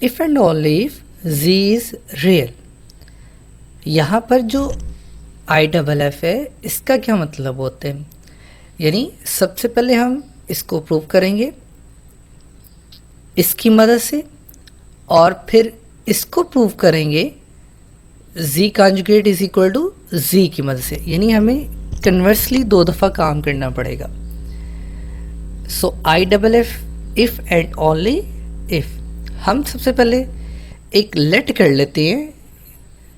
If and only if z is real. यहाँ पर जो आई डबल एफ है इसका क्या मतलब होता है, यानी सबसे पहले हम इसको प्रूव करेंगे इसकी मदद से और फिर इसको प्रूव करेंगे z conjugate is equal to z की मदद से, यानी हमें कन्वर्सली 2 दफ़ा काम करना पड़ेगा। So I double F if and only if, हम सबसे पहले एक लेट कर लेते हैं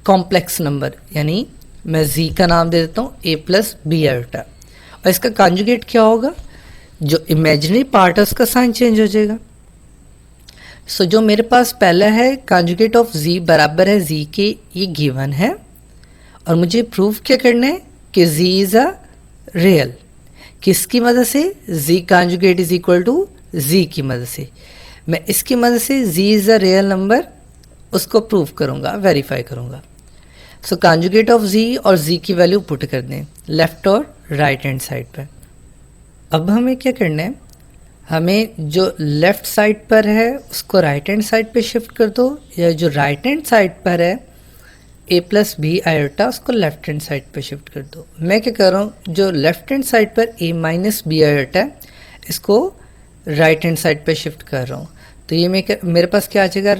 कॉम्प्लेक्स नंबर, यानी मैं z का नाम दे देता हूँ a प्लस बी आयोटा, और इसका कॉन्जुगेट क्या होगा, जो इमेजिनरी पार्ट है उसका साइन चेंज हो जाएगा। सो जो मेरे पास पहला है कॉन्जुगेट ऑफ z बराबर है z के, ये गिवन है और मुझे प्रूव क्या करना है कि z इज़ अ रियल। किसकी मदद से, z conjugate is equal to z की मदद से। मैं इसकी मदद से z is a real number उसको प्रूव करूँगा, वेरीफाई करूँगा। सो कॉन्जुगेट ऑफ z और z की वैल्यू पुट कर दें लेफ़्ट और राइट हैंड साइड पर। अब हमें क्या करना है, हमें जो लेफ़्ट साइड पर है उसको राइट हैंड साइड पे शिफ्ट कर दो, या जो राइट हैंड साइड पर है a प्लस बी आयोटा उसको लेफ़्ट हैंड साइड पे शिफ्ट कर दो। मैं क्या कर रहा हूँ, जो लेफ़्ट हैंड साइड पर a माइनस बी आयोटा है इसको राइट हैंड साइड पे शिफ्ट कर रहा हूँ। तो ये मेरे पास क्या आ जाएगा,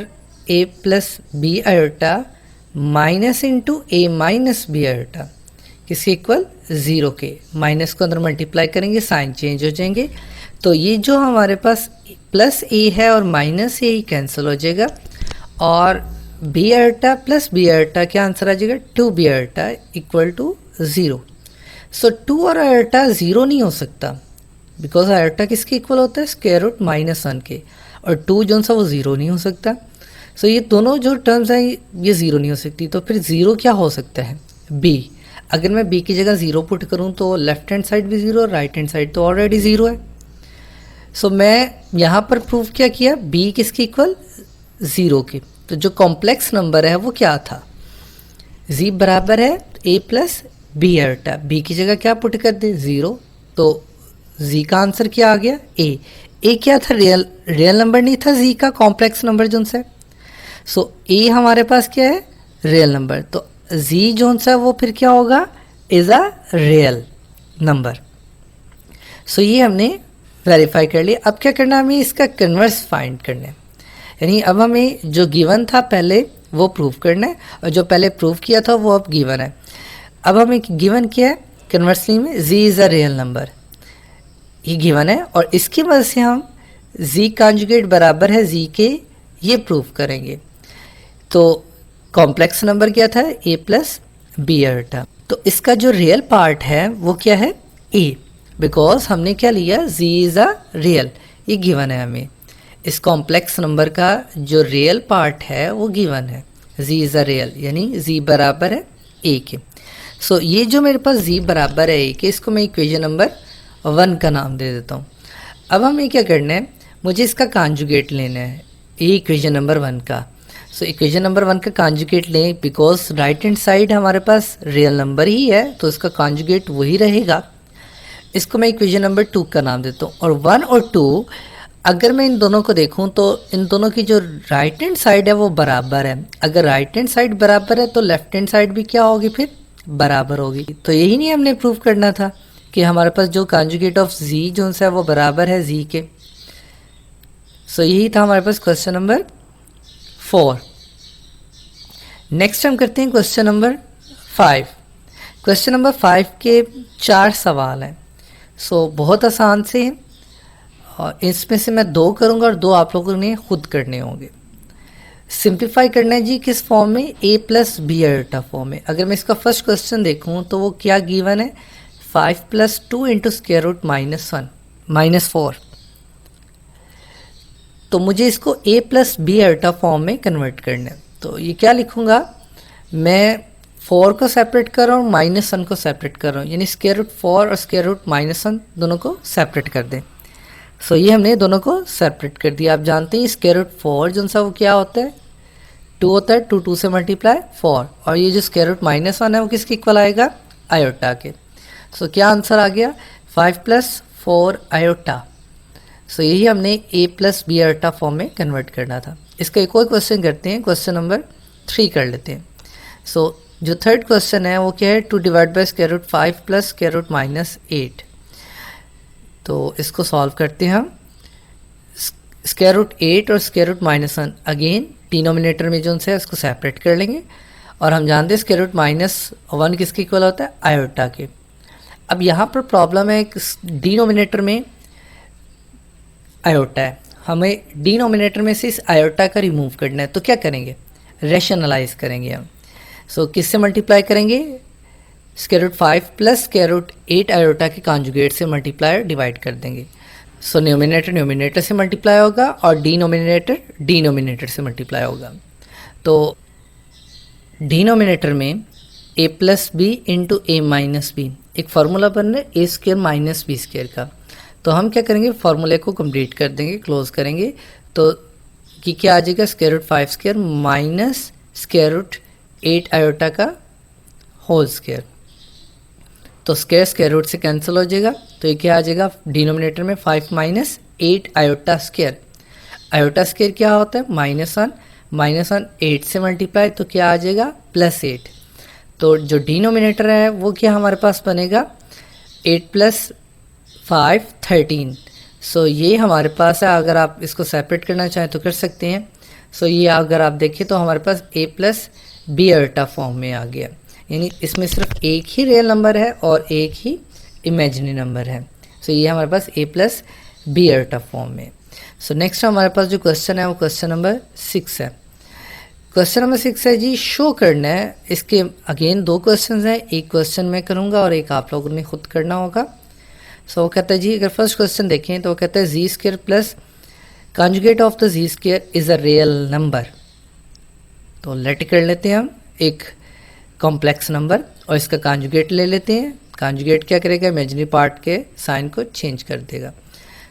a plus B iota minus into a minus B iota, किसके इक्वल 0 के। माइनस को अंदर मल्टीप्लाई करेंगे साइन चेंज हो जाएंगे, तो ये जो हमारे पास प्लस a है और माइनस a ही कैंसिल हो जाएगा, और b iota plus B iota क्या आंसर आ जाएगा, 2 b iota equal to 0। So 2 और आयोटा 0 नहीं हो सकता, बिकॉज आयोटा किसके इक्वल होता है, स्क्वायर रूट माइनस 1 के, और 2 जो सा वो 0 नहीं हो सकता। सो ये दोनों जो टर्म्स हैं ये 0 नहीं हो सकती, तो फिर 0 क्या हो सकता है, b। अगर मैं b की जगह 0 पुट करूँ तो लेफ्ट हैंड साइड भी 0 और राइट हैंड साइड तो ऑलरेडी 0 है। सो मैं यहाँ पर प्रूव क्या किया, b किसके इक्वल 0 के। तो जो कॉम्प्लेक्स नंबर है वो क्या था, z बराबर है a plus B iota, b की जगह क्या पुट कर दे 0, तो z का आंसर क्या आ गया a क्या था, रियल नंबर नहीं था z का, कॉम्प्लेक्स नंबर जो है। सो a हमारे पास क्या है, रियल नंबर, तो z जो सा वो फिर क्या होगा, इज़ अ रियल नंबर। सो ये हमने वेरीफाई कर लिया। अब क्या करना है, हमें इसका कन्वर्स फाइंड करना है, यानी अब हमें जो गिवन था पहले वो प्रूव करना है, और जो पहले प्रूव किया था वो अब गिवन है। अब हमें गिवन क्या है, कन्वर्सली में z is a real number, ये गिवन है, और इसकी मदद से हम z कॉन्जुगेट बराबर है z के ये प्रूव करेंगे। तो कॉम्प्लेक्स नंबर क्या था, a प्लस बी आयोटा, तो इसका जो रियल पार्ट है वो क्या है a, बिकॉज हमने क्या लिया, z इज़ अ रियल, ये गिवन है हमें। इस कॉम्प्लेक्स नंबर का जो रियल पार्ट है वो गिवन है, z इज़ अ रियल, यानी z बराबर है a के। सो ये जो मेरे पास z बराबर है a के, इसको मैं इक्वेशन नंबर 1 का नाम दे देता हूँ। अब हमें क्या करना है, मुझे इसका कॉन्जुगेट लेना है, ये इक्वेशन नंबर 1 का। सो इक्वेशन नंबर 1 का कॉन्जुगेट लें, बिकॉज राइट हैंड साइड हमारे पास रियल नंबर ही है तो इसका कॉन्जुगेट वही रहेगा। इसको मैं इक्वेशन नंबर 2 का नाम देता हूँ, और 1 और 2 अगर मैं इन दोनों को देखूं तो इन दोनों की जो राइट हैंड साइड है वो बराबर है। अगर राइट हैंड साइड बराबर है तो लेफ्ट हैंड साइड भी क्या होगी, फिर बराबर होगी। तो यही नहीं हमने प्रूव करना था कि हमारे पास जो कॉन्जुगेट ऑफ z जो है वो बराबर है z के। सो यही था हमारे पास क्वेश्चन नंबर 4। नेक्स्ट हम करते हैं क्वेश्चन नंबर 5। क्वेश्चन नंबर 5 के 4 सवाल हैं, सो बहुत आसान से हैं, और इसमें से मैं 2 करूंगा और 2 आप लोगों ने खुद करने होंगे। सिंप्लीफाई करना है जी किस फॉर्म में, a plus B iota form में। अगर मैं इसका फर्स्ट क्वेश्चन देखूं तो वो क्या गिवन है, 5 प्लस 2 इंटू स्क्वायर रूट -1 -4। तो मुझे इसको a plus B iota form में कन्वर्ट करना है। तो ये क्या लिखूंगा, मैं 4 को सेपरेट कर रहा हूँ, -1 को सेपरेट कर रहा हूँ, यानी स्क्वायर रूट 4 और स्क्वायर रूट -1 दोनों को सेपरेट कर दें। सो ये हमने दोनों को सेपरेट कर दिया। आप जानते हैं स्क्वायर रूट 4 जो सा वो क्या होता है, 2 होता है, 2 से मल्टीप्लाई 4, और ये जो स्क्वायर रूट -1 है वो किसके इक्वल आएगा, आयोटा के। सो क्या आंसर आ गया, 5 प्लस 4 आयोटा। सो यही हमने a plus B iota form में कन्वर्ट करना था। इसका एक और क्वेश्चन करते हैं, क्वेश्चन नंबर 3 कर लेते हैं। सो जो थर्ड क्वेश्चन है वो क्या है, two divide by square root 5 plus square root minus 8। तो इसको सॉल्व करते हैं हम। स्क्वायर रूट 8 और square root minus 1 again denominator में जो उनसे है उसको सेपरेट कर लेंगे, और हम जानते हैं स्क्वायर रूट माइनस 1 किसके इक्वल होता है, आयोटा के। अब यहाँ पर प्रॉब्लम है डिनोमिनेटर में आयोटा है, हमें डिनोमिनेटर में से इस आयोटा का रिमूव करना है। तो क्या करेंगे, रैशनलाइज करेंगे हम। सो किससे मल्टीप्लाई करेंगे, square root 5 plus square root 8 iota के कॉन्जुगेट से मल्टीप्लाई और डिवाइड कर देंगे। सो न्यूमिनेटर न्यूमिनेटर से मल्टीप्लाई होगा और डिनोमिनेटर डिनोमिनेटर से मल्टीप्लाई होगा। तो डिनोमिनेटर में a plus b into a minus b, एक फार्मूला बन रहा है a square minus b square का। तो हम क्या करेंगे, फार्मूले को कंप्लीट कर देंगे, क्लोज करेंगे। तो कि क्या आ जाएगा, square root 5 square minus square root 8 iota का होल स्क्वायर। तो स्क्वायर स्क्वायर रूट से कैंसिल हो जाएगा, तो ये क्या आ जाएगा, डिनोमिनेटर में 5 minus 8 iota square. Iota square क्या होता है, -1 -1 8 से मल्टीप्लाई, तो क्या आ जाएगा, +8। तो जो डिनोमिनेटर है वो क्या हमारे पास बनेगा, 8 + 5 13। सो ये हमारे पास है, अगर आप इसको सेपरेट करना चाहें तो कर सकते हैं। सो ये अगर आप देखें तो हमारे पास a plus B iota form में आ गया, यानी इसमें सिर्फ एक ही रियल नंबर है और एक ही इमेजिनरी नंबर है। सो ये हमारे पास a plus B iota form में। सो नेक्स्ट हमारे पास जो क्वेश्चन है वो क्वेश्चन नंबर 6 है। क्वेश्चन नंबर 6 है जी, शो करना है। इसके अगेन 2 क्वेश्चन हैं, एक क्वेश्चन मैं करूँगा और एक आप लोगों ने खुद करना होगा। सो वो कहता है जी, अगर फर्स्ट क्वेश्चन देखें तो वो कहता है z square plus conjugate of the z square is a real number. तो लेट कर लेते हैं हम एक कॉम्प्लेक्स नंबर और इसका कॉन्जुगेट ले लेते हैं। कॉन्जुगेट क्या करेगा, इमेजिनरी पार्ट के साइन को चेंज कर देगा।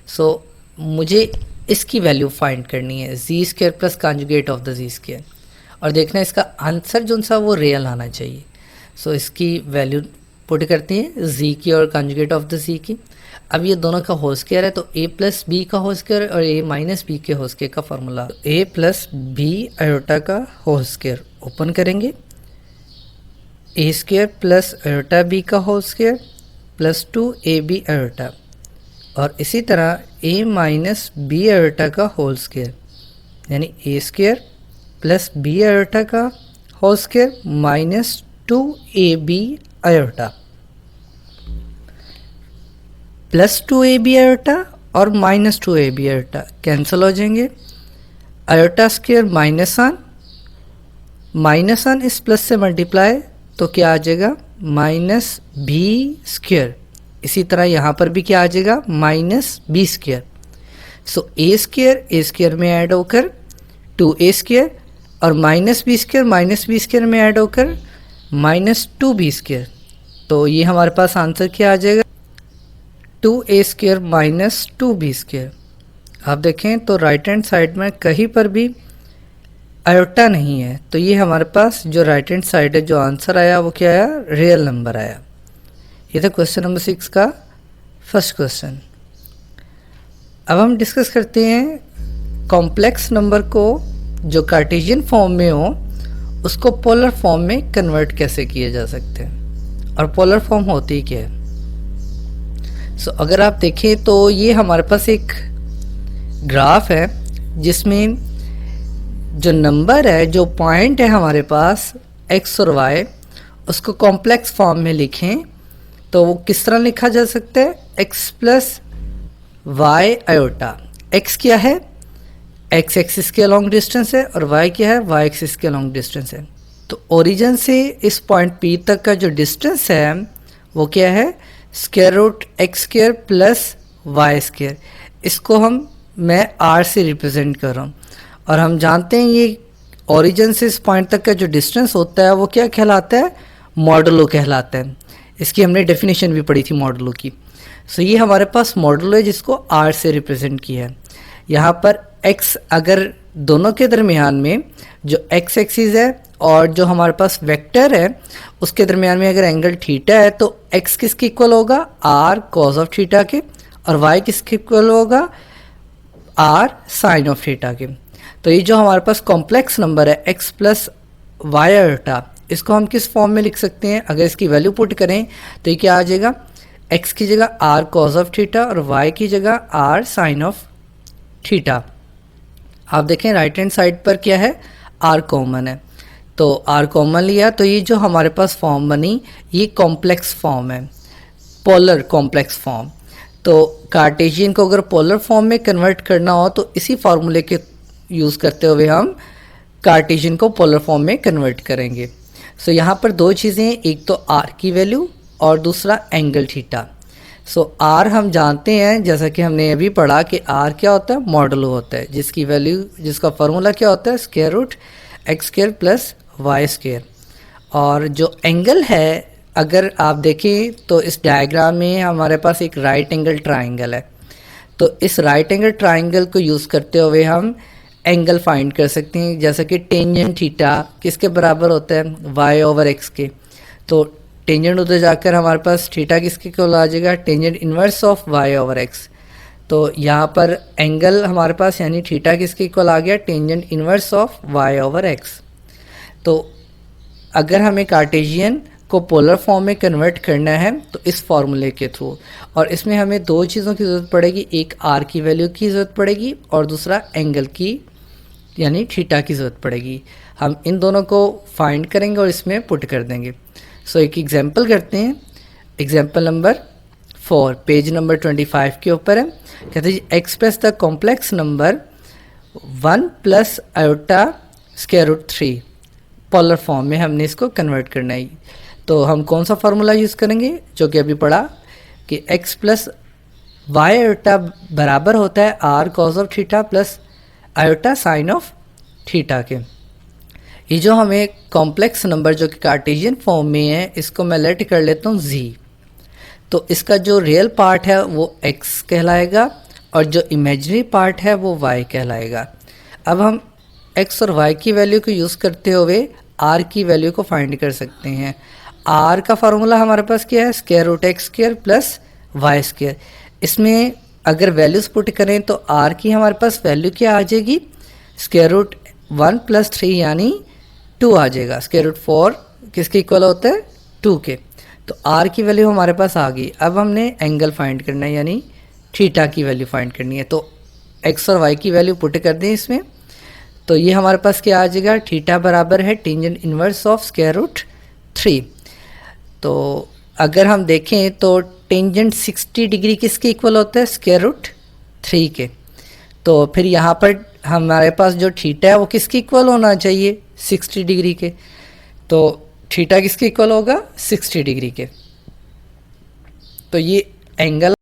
सो मुझे इसकी वैल्यू फाइंड करनी है, z square plus conjugate of the z square, और देखना है इसका आंसर जो सा वो रियल आना चाहिए। सो इसकी वैल्यू पुट करते हैं जी की और कॉन्जुगेट ऑफ द जी की। अब ये दोनों का होल स्क्वायर है, तो a प्लस बी का होल स्क्वायर और a माइनस बी के होल स्क्वायर का formula, a plus B iota का होल स्क्वायर ओपन करेंगे, a square plus iota B का whole square plus 2ab iota, और इसी तरह a माइनस बी आयोटा का होल स्क्वायर, यानी a square plus B iota का whole square minus 2ab iota, plus 2ab iota और minus 2ab iota cancel हो जाएंगे। आयोटा स्क्वायर -1 इस प्लस से मल्टीप्लाई, तो क्या आ जाएगा, माइनस बी स्क्वायर। इसी तरह यहाँ पर भी क्या आ जाएगा, माइनस बी स्क्वायर। सो ए स्क्वायर में ऐड होकर 2a स्क्वायर और माइनस बी स्क्वायर में ऐड होकर माइनस 2b स्क्वायर। तो ये हमारे पास आंसर क्या आ जाएगा, 2a square minus 2b square. आप देखें तो राइट हैंड साइड में कहीं पर भी आयोटा नहीं है, तो ये हमारे पास जो राइट हैंड साइड है जो आंसर आया वो क्या आया, रियल नंबर आया। ये था क्वेश्चन नंबर 6 का फर्स्ट क्वेश्चन। अब हम डिस्कस करते हैं कॉम्प्लेक्स नंबर को जो कार्टेशियन फॉर्म में हो उसको पोलर फॉर्म में कन्वर्ट कैसे किए जा सकते हैं, और पोलर फॉर्म होती क्या है। सो अगर आप देखें तो ये हमारे पास एक ग्राफ है जिसमें जो नंबर है, जो पॉइंट है हमारे पास x और y, उसको कॉम्प्लेक्स फॉर्म में लिखें तो वो किस तरह लिखा जा सकता है, x plus y iota. x क्या है, x एक्सिस के लॉन्ग डिस्टेंस है, और y क्या है, y एक्सिस के लॉन्ग डिस्टेंस है। तो ओरिजिन से इस पॉइंट P तक का जो डिस्टेंस है वो क्या है, square root x square plus y square. इसको मैं r से रिप्रेजेंट कर रहा हूँ, और हम जानते हैं ये ओरिजिन से इस पॉइंट तक का जो डिस्टेंस होता है वो क्या कहलाता है, मॉडुलो कहलाता है। इसकी हमने डेफिनेशन भी पढ़ी थी मॉडुलो की। सो ये हमारे पास मॉडुलो है जिसको r से रिप्रेजेंट किया है। यहाँ पर x अगर दोनों के दरमियान में जो x एक्सिस है और जो हमारे पास वेक्टर है उसके दरमियान में अगर एंगल थीटा है तो x किसके इक्वल होगा, r cos ऑफ थीटा के, और y किसके इक्वल होगा, आर साइन ऑफ थीटा के। तो ये जो हमारे पास कॉम्प्लेक्स नंबर है x प्लस वाई आयोटा, इसको हम किस फॉर्म में लिख सकते हैं? अगर इसकी वैल्यू पुट करें तो ये क्या आ जाएगा? x की जगह r कॉज ऑफ थीटा और y की जगह r साइन ऑफ थीटा। आप देखें राइट हैंड साइड पर क्या है, r कॉमन है, तो r कॉमन लिया तो ये जो हमारे पास फॉर्म बनी ये कॉम्प्लेक्स फॉर्म है, पोलर कॉम्प्लेक्स फॉर्म। तो कार्टेशियन को अगर पोलर फॉर्म में कन्वर्ट करना हो तो इसी फार्मूले के यूज़ करते हुए हम कार्टेशियन को पोलर फॉर्म में कन्वर्ट करेंगे। सो यहाँ पर दो चीज़ें हैं, एक तो r की वैल्यू और दूसरा एंगल थीटा। सो r हम जानते हैं, जैसा कि हमने अभी पढ़ा कि r क्या होता है, मॉडुलो होता है, जिसकी वैल्यू, जिसका फार्मूला क्या होता है, square root x square plus y square. और जो एंगल है, अगर आप देखें तो इस डायग्राम में हमारे पास एक राइट एंगल ट्राइंगल है, तो इस राइट एंगल ट्राइंगल को यूज़ करते हुए हम एंगल फाइंड कर सकते हैं, जैसा कि टेंजेंट थीटा किसके बराबर होता है, y ओवर x के। तो टेंजेंट उधर जाकर हमारे पास थीटा किसके इक्वल आ जाएगा, tangent inverse of y over x। तो यहाँ पर एंगल हमारे पास यानी थीटा किसके इक्वल आ गया, tangent inverse of y over x। तो अगर हमें कार्टेशियन को पोलर फॉर्म में कन्वर्ट करना है तो इस फॉर्मूले के थ्रू, और इसमें हमें दो चीज़ों की ज़रूरत पड़ेगी, एक r की वैल्यू की ज़रूरत पड़ेगी और दूसरा एंगल की यानी थीटा की ज़रूरत पड़ेगी। हम इन दोनों को फाइंड करेंगे और इसमें पुट कर देंगे। सो एक एग्जांपल करते हैं, एग्जांपल नंबर 4 पेज नंबर 25 के ऊपर है। कहते हैं express the complex number 1 plus iota square root 3, polar form में हमने इसको कन्वर्ट करना है। तो हम कौन सा फार्मूला यूज़ करेंगे, जो कि अभी पढ़ा कि x प्लस वाई आयोटा बराबर होता है r cause of theta plus iota sine of theta के। ये जो हमें कॉम्प्लेक्स नंबर जो कि कार्टेशियन फॉर्म में है, इसको मैं लेट कर लेता हूँ z। तो इसका जो रियल पार्ट है वो x कहलाएगा और जो इमेजिनरी पार्ट है वो y कहलाएगा। अब हम x और y की वैल्यू को यूज़ करते हुए r की वैल्यू को फाइंड कर सकते हैं। r का फार्मूला हमारे पास क्या है, square root x square plus y square. इसमें अगर वैल्यूज़ पुट करें तो r की हमारे पास वैल्यू क्या आ जाएगी, स्क्वायर रूट 1 प्लस 3 यानी 2 आ जाएगा। स्क्वायर रूट 4 किसके इक्वल होता है, 2 के। तो r की वैल्यू हमारे पास आ गई। अब हमने एंगल फाइंड करना है यानी थीटा की वैल्यू फाइंड करनी है। तो x और y की वैल्यू पुट कर दें इसमें, तो ये हमारे पास क्या आ जाएगा, थीटा बराबर है tangent inverse of square root 3। तो अगर हम देखें तो टेंजेंट 60 डिग्री किसके इक्वल होता है, स्क्वायर रूट 3 के। तो फिर यहाँ पर हमारे पास जो थीटा है वो किसके इक्वल होना चाहिए, 60 डिग्री के। तो थीटा किसके इक्वल होगा, 60 डिग्री के। तो ये एंगल